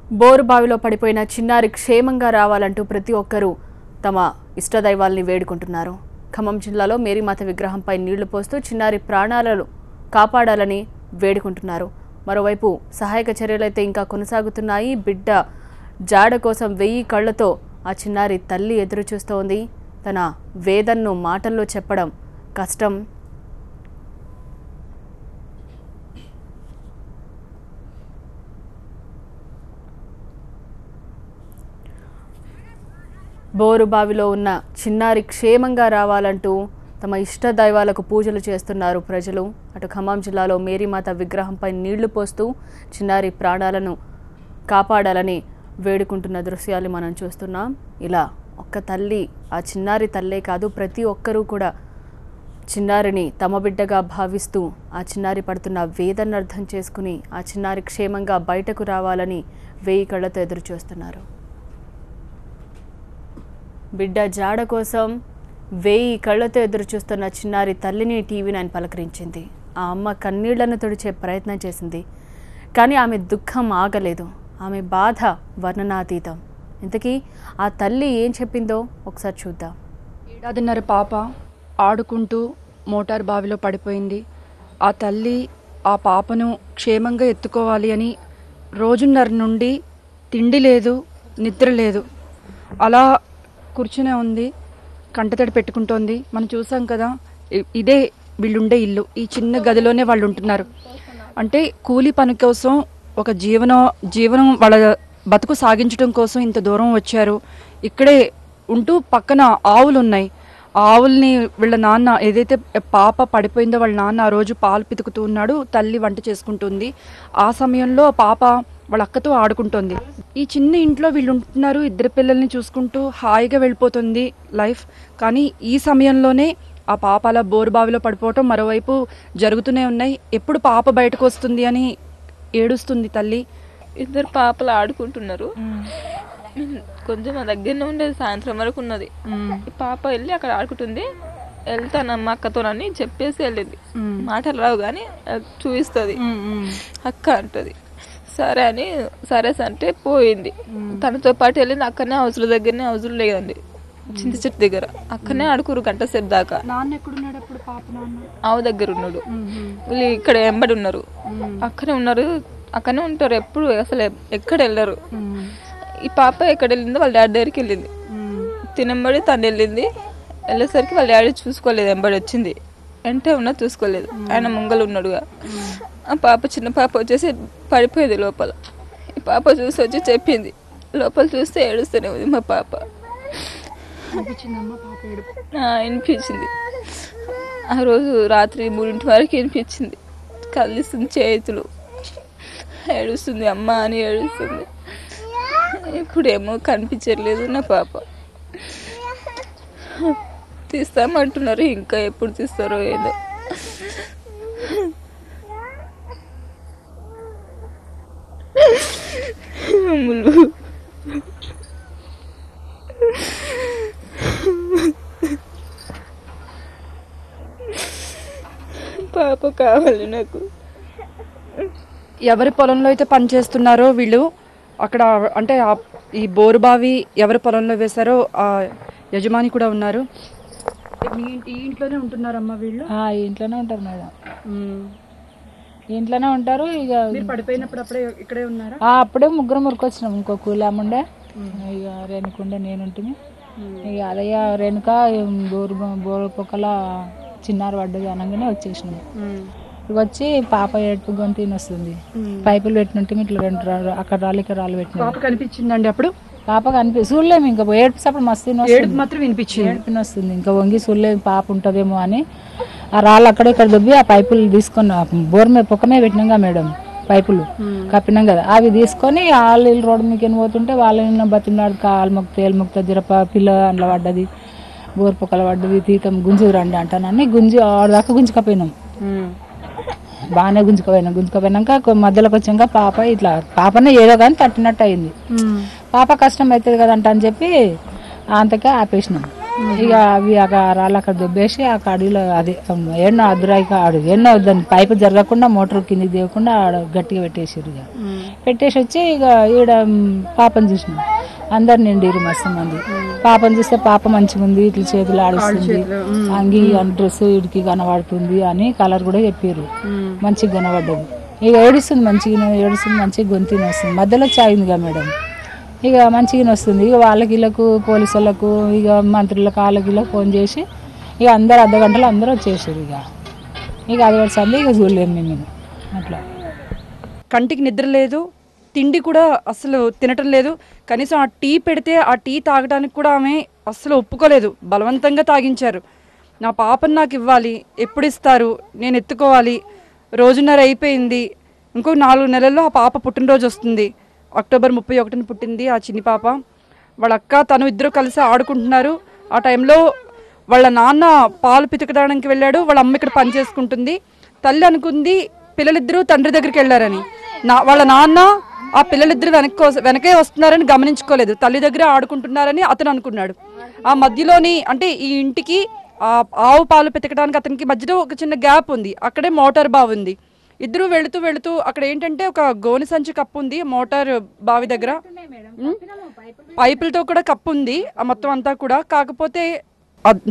బోరుబావిలో పడిపోయిన చిన్నారి క్షేమంగా రావాలంటూ ప్రతి ఒక్కరూ తమ ఇష్టదైవాల్ని వేడుకుంటున్నారు. ఖమ్మం జిల్లాలో మేరీమాత విగ్రహంపై నీళ్లు పోస్తూ చిన్నారి ప్రాణాలను కాపాడాలని వేడుకుంటున్నారు. మరోవైపు సహాయక చర్యలైతే ఇంకా కొనసాగుతున్నాయి. బిడ్డ జాడ కోసం 1000 కళ్లతో ఆ చిన్నారి తల్లి ఎదురు చూస్తోంది. తన వేదనను మాటల్లో చెప్పడం కష్టం. బోరుబావిలో ఉన్న చిన్నారి క్షేమంగా రావాలంటూ తమ ఇష్ట దైవాలకు పూజలు చేస్తున్నారు ప్రజలు. అటు ఖమ్మం జిల్లాలో మేరీమాత విగ్రహంపై నీళ్లు పోస్తూ చిన్నారి ప్రాణాలను కాపాడాలని వేడుకుంటున్న దృశ్యాలు మనం చూస్తున్నాం. ఇలా ఒక్క తల్లి, ఆ చిన్నారి తల్లే కాదు, ప్రతి ఒక్కరూ కూడా చిన్నారిని తమ బిడ్డగా భావిస్తూ ఆ చిన్నారి పడుతున్న వేదన అర్థం చేసుకుని ఆ చిన్నారి క్షేమంగా బయటకు రావాలని 1000 కళ్లతో ఎదురు చూస్తున్నారు. బిడ్డ జాడ కోసం 1000 కళ్లతో ఎదురు చూస్తున్న చిన్నారి తల్లిని టీవీ9 పలకరించింది. ఆ అమ్మ కన్నీళ్లను తుడిచే ప్రయత్నం చేసింది. కానీ ఆమె దుఃఖం ఆగలేదు. ఆమె బాధ వర్ణనాతీతం. ఇంతకీ ఆ తల్లి ఏం చెప్పిందో ఒకసారి చూద్దాం. 1.5 పాప ఆడుకుంటూ మోటార్ బావిలో పడిపోయింది. ఆ తల్లి ఆ పాపను క్షేమంగా ఎత్తుకోవాలి అని రోజున్నర నుండి తిండి లేదు, నిద్ర లేదు, అలా కూర్చునే ఉంది. కంటతడి పెట్టుకుంటోంది. మనం చూసాం కదా, ఇదే వీళ్ళుండే ఇల్లు. ఈ చిన్న గదిలోనే వాళ్ళు ఉంటున్నారు. అంటే కూలీ పని కోసం ఒక జీవనం వాళ్ళ బతుకు సాగించడం కోసం ఇంత దూరం వచ్చారు. ఇక్కడే ఉంటూ పక్కన ఆవులు ఉన్నాయి. ఆ ఆవుల్ని వీళ్ళ నాన్న, ఏదైతే పాప పడిపోయిందో వాళ్ళ నాన్న ఆ రోజు పాలు పితుకుతూ ఉన్నాడు, తల్లి వంట చేసుకుంటుంది. ఆ సమయంలో పాప వాళ్ళ అక్కతో ఆడుకుంటోంది. ఈ చిన్న ఇంట్లో వీళ్ళు ఉంటున్నారు. 2 పిల్లల్ని చూసుకుంటూ హాయిగా వెళ్ళిపోతుంది లైఫ్. కానీ ఈ సమయంలోనే ఆ పాప అలా బోరుబావిలో పడిపోవటం మరోవైపు జరుగుతూనే ఉన్నాయి. ఎప్పుడు పాప బయటకు వస్తుంది అని ఏడుస్తుంది తల్లి. 2 పాపలు ఆడుకుంటున్నారు. కొంచెం మా దగ్గరనే ఉండేది, సాయంత్రం వరకు ఉన్నది. ఈ పాప వెళ్ళి అక్కడ ఆడుకుంటుంది. వెళ్తానమ్మ అక్కతోనని చెప్పేసి వెళ్ళింది. మాటలు రావు కానీ చూపిస్తుంది. అక్క అంటది. సరే అని సరే అంటే పోయింది. తనతో పాటు వెళ్ళింది. అక్కడనే హౌజుల దగ్గరనే, హౌజులు లేదండి, చింత చెట్టు దగ్గర అక్కడనే ఆడుకురు గంట సేపు దాకా. నాన్న ఎక్కడున్నాడు అప్పుడు? పాప నాన్న ఆవు దగ్గర ఉన్నాడు. వీళ్ళు ఇక్కడ ఎంబడి ఉన్నారు. అక్కడే ఉన్నారు, అక్కడనే ఉంటారు ఎప్పుడు, అసలు ఎక్కడ వెళ్ళరు. ఈ పాప ఎక్కడ వెళ్ళిందో వాళ్ళ డాడీ దగ్గరికి వెళ్ళింది. తినబడి తను వెళ్ళింది. వెళ్ళేసరికి వాళ్ళ డాడీ చూసుకోలేదు. ఎంబడి వచ్చింది, వెంటే ఉన్నా చూసుకోలేదు. ఆయన ముంగలు ఉన్నాడుగా. ఆ పాప, చిన్న పాప వచ్చేసి పడిపోయేది లోపల. ఈ పాప చూసి వచ్చి చెప్పింది. లోపల చూస్తే ఏడుస్తూనే ఉంది మా పాప. వినిపించింది. ఆ రోజు రాత్రి 3 వరకు వినిపించింది. కదిలిస్తుంది చేతులు, ఏడుస్తుంది, అమ్మ అని ఏడుస్తుంది. ఇప్పుడేమో కనిపించట్లేదు నా పాప. తీస్తామంటున్నారు, ఇంకా ఎప్పుడు తీస్తారో ఏదో. పాప కావాలి నాకు. ఎవరి పొలంలో అయితే పని చేస్తున్నారో వీళ్ళు, అక్కడ అంటే ఈ బోరుబావి ఎవరి పొలంలో వేశారో ఆ యజమాని కూడా ఉన్నారు. ఈ ఇంట్లోనే ఉంటున్నారమ్మా వీళ్ళు? ఇంట్లోనే ఉంటారు మేడం, ఇంట్లోనే ఉంటారు. ఇక పడిపోయినప్పుడు అప్పుడే ఇక్కడే ఉన్నారా? అప్పుడే ముగ్గురు వచ్చినాం. ఇంకో కూలాముండే, ఇక రేణుకుండే నేను ఉంటుంది. ఇక అదే రేణుక బోరు పొక్కల చిన్నారు పడ్డది అనగానే వచ్చేసినాం. ఇక వచ్చి పాప ఏడుపు గొంతు వస్తుంది. పైపులు పెట్టినట్టు ఇట్లా 2 అక్కడ రాళ్ళు ఇక్కడ రాళ్ళు పెట్టిన. పాప కనిపించిందండి అప్పుడు? పాప చూడలేము. ఇంకా ఏడుపు మస్తు మాత్రం వినిపించింది. ఏడుపుని వస్తుంది. ఇంకా వంగి చూడలేము పాప ఉంటుందేమో అని. ఆ రాళ్ళు అక్కడ ఇక్కడ దుబ్బి ఆ పైపులు తీసుకొని బోర్ మీద పొక్కమే పెట్టినాం మేడం, పైపులు కప్పినాం కదా, అవి తీసుకొని వాళ్ళు రోడ్డు మీకు పోతుంటే వాళ్ళని బతిమలాడు కాలు మొక్త ఏలు మొక్త జిరప పిల్ల అందులో పడ్డది, బోర్ పొక్కలు పడ్డది, తీతం గుంజు రండి అంటానని గుంజి ఆడదాకా గుంజుకపోయినాం. బాగానే గుంజుకపోయినాక మధ్యలోకి వచ్చాక పాప ఇట్లా పాపనే ఏదో కానీ తట్టినట్టు అయింది. పాప కష్టం అవుతుంది కదంట అని చెప్పి అంతకే ఆపేసినాం. ఇక అవి రాళ్ళు అక్కడ దొబ్బేసి ఆ అడవిలో అది ఎన్నో అదురాయిక ఆడు ఎన్నో దాని పైపు జరగకుండా మోటార్ కిందికి దిగకుండా ఆడ గట్టిగా పెట్టేసారు. ఇక పెట్టేసి వచ్చి ఇక ఈడ పాపను చూసినాం, అందరు నిండిరు మస్తు మంది. పాపను చూస్తే పాప మంచిగా ఉంది, ఇట్లా చేతులు ఆడిస్తుంది, అంగి డ్రెస్ ఇడికి కనబడుతుంది అని కలర్ కూడా చెప్పారు, మంచిగా కనబడ్డది. ఇక ఏడుస్తుంది మంచిగా గొంతుని వస్తుంది, మధ్యలో చాయిందిగా మేడం. ఇక మంచిగా వస్తుంది. ఇక వాళ్ళకి వీళ్ళకు పోలీసు వాళ్ళకు ఇక మంత్రులకు వాళ్ళకి ఇలా ఫోన్ చేసి ఇక అందరు అర్ధగంటలో అందరూ వచ్చేసారు. ఇక అది వస్తుంది. ఇక చూడలేము మేము అట్లా. కంటికి నిద్ర లేదు, తిండి కూడా అసలు తినటం లేదు. కనీసం ఆ టీ పెడితే ఆ టీ తాగడానికి కూడా ఆమె అస్సలు ఒప్పుకోలేదు, బలవంతంగా తాగించారు. నా పాపను నాకు ఇవ్వాలి, ఎప్పుడు ఇస్తారు, నేను ఎత్తుకోవాలి, రోజున్నర అయిపోయింది, ఇంకో 4 నెలల్లో ఆ పాప పుట్టినరోజు వస్తుంది. అక్టోబర్ 31న పుట్టింది ఆ చిన్ని పాప. వాళ్ళ అక్క తను ఇద్దరు కలిసి ఆడుకుంటున్నారు. ఆ టైంలో వాళ్ళ నాన్న పాలు పితకడానికి వెళ్ళాడు, వాళ్ళ అమ్మ ఇక్కడ పని చేసుకుంటుంది. తల్లి అనుకుంది పిల్లలిద్దరూ తండ్రి దగ్గరికి వెళ్ళారని. వాళ్ళ నాన్న ఆ పిల్లలిద్దరు వెనకే వస్తున్నారని గమనించుకోలేదు, తల్లి దగ్గర ఆడుకుంటున్నారని అతను అనుకున్నాడు. ఆ మధ్యలోని అంటే ఈ ఇంటికి ఆ ఆవు పాలు పితకడానికి అతనికి మధ్యలో ఒక చిన్న గ్యాప్ ఉంది, అక్కడే మోటార్ బావి ఉంది. ఇద్దరు వెళుతూ అక్కడ ఏంటంటే ఒక గోనె సంచి కప్పు ఉంది మోటార్ బావి దగ్గర, పైపులతో కూడా కప్పు ఉంది ఆ మొత్తం అంతా కూడా. కాకపోతే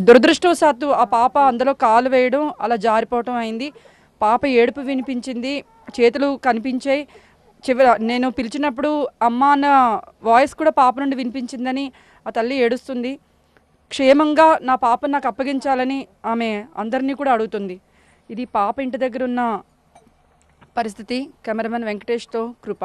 దురదృష్టవశాత్తు ఆ పాప అందులో కాలు వేయడం, అలా జారిపోవటం అయింది. పాప ఏడుపు వినిపించింది, చేతులు కనిపించాయి. నేను పిలిచినప్పుడు అమ్మ అన్న వాయిస్ కూడా పాప నుండి వినిపించిందని ఆ తల్లి ఏడుస్తుంది. క్షేమంగా నా పాపను నాకు అప్పగించాలని ఆమె అందరినీ కూడా అడుగుతుంది. ఇది పాప ఇంటి దగ్గర ఉన్న పరిస్థితి. కెమెరామెన్ వెంకటేష్తో కృప.